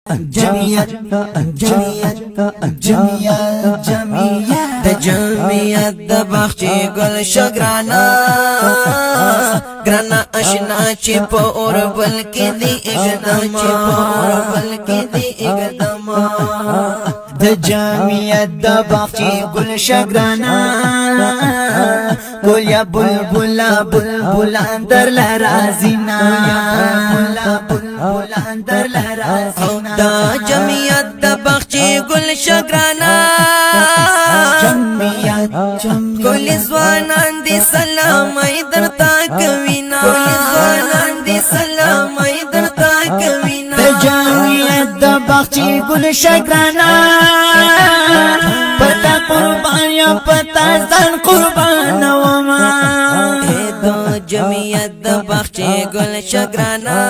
جمعیت جمعیت جمعیت جمعیت د جمعیت د باغچې ګل شګرانا ګرانا آشنا چې په اور بل کې دی اقدام چې په اور بل کې دی اقدام د جمعیت د باغچې ګل شګرانا ګل یا بلبلا بلبلا اندر لرازینا بلبلا اندر لرازینا دا جمعیت د باغچې ګل شګرانا جمعیت ګل ځوانان دي سلام درتا کوینا ګل ځوانان دي سلام درتا کوینا د جمعیت د باغچې ګل شګرانا پتا قربان یا پتا ځان قربان وما د جمعیت د باغچې ګل شګرانا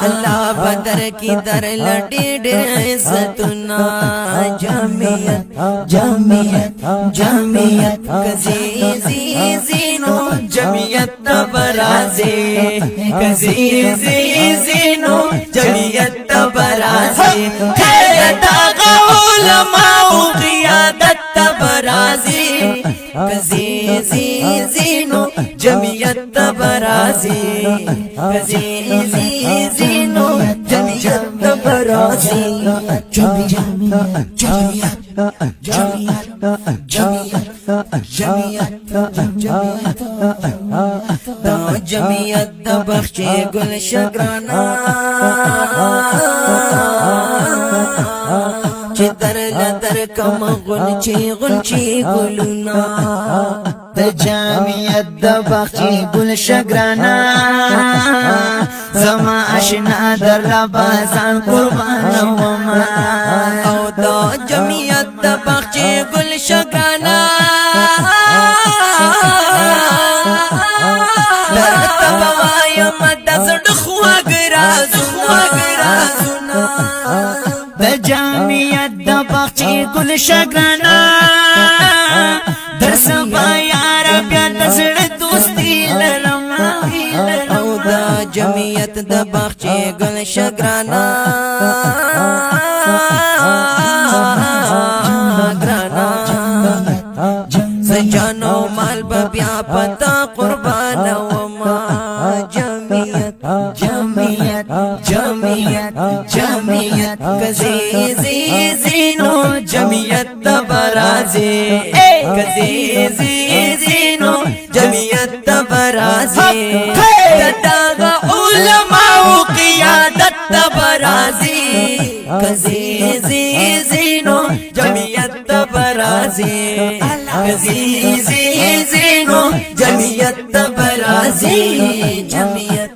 اللہ بدر کی در لٹی ڈر عزتنا جمعیت جمعیت جمعیت کزیزی زینو جمعیت تبرازی کزیزی زینو جمعیت تبرازی خیرتا علماء قیادت تبرازی کزیزی زینو جمعیت تبرازی کزیزی زینو جمعیت تبرازی جمعیت جمعیت جمعیت جمعیت جمعیت دا جمعیت د باغچې ګل شګرانا چې در لدر کم غنچی ګلونا د جمعیت د باغچې ګل شګرانا زما آشنا در لبازان قربان وما او د جمعیت د باغچې ګل شګرانا در تبوایم د زړه خواږه د جمعیت د باغچې ګل شګرانا در سبا یار بیا د زړه دوستي لرم او د جمعیت د باغچې ګل شګرانا ګرانا سجانو مال بیا پتا قربان وما جمعیت جمعیت جمعیت جمعیت کزیزی زینو جمعیت تبرازی کزیزی زینو جمعیت تبرازی داغا علماء قیادت تبرازی کزیزی زینو جمعیت تبرازی کزیزی زینو جمعیت تبرازی جمعیت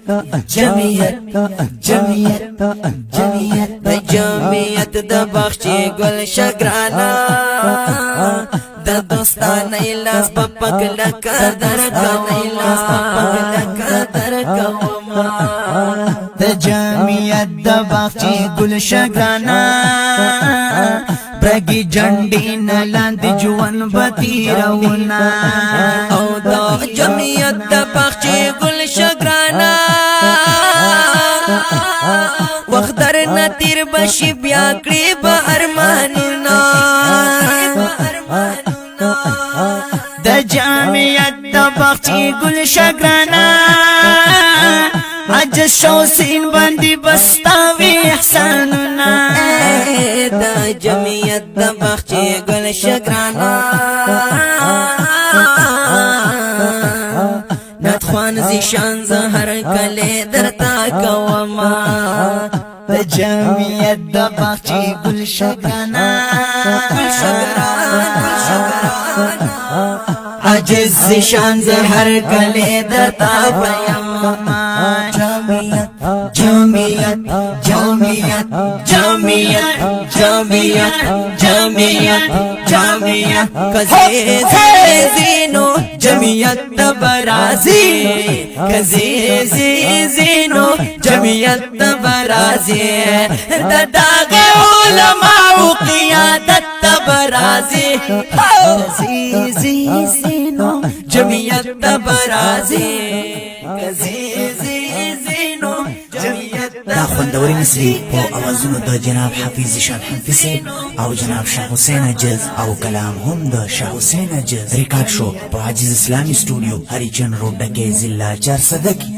جمعیت جمعیت جمعیت د جمعیت د باغچې ګل شګرانا د دوستانه لاس په پګل قدر کوي لاس په پګل قدر کوما د جمعیت د باغچې ګل شګرانا برګي جنډي نه لاندې ژوند بتیرونا او د جمعیت د باغچې ګل شګرانا وخت در نتیر بشي بیا کړی به ارمانونه د جمعیت د باغچې ګل شګرانا عجز شو سین باندې بستاوي احسانونه د جمعیت د باغچې ګل شګرانا نتخوان زیشان زهر کله درتا کوما د جمعیت د باغچې ګل شګرانا ګل شګرانا عجز زیشان زهر کله درتا پیما جمعیت جمعیت جمعیت جمعیت جمعیت جمعیت جمعیت کزیزی زینو جمعیت تبرازی کزیزی زینو جمعیت تبرازی داغ علماء قیادت تبرازی کزیزی زینو جمعیت تبرازی کزیزی زینو دا خوندوري مصري په اوازونو د جناب حفیظ شاه حنفي او جناب شاه حسین اجز او کلام هم د شاه حسین اجز ریکارډ شو په عاجز اسلامي سټوډیو هریچند روډ ډکه ضلع 400 کې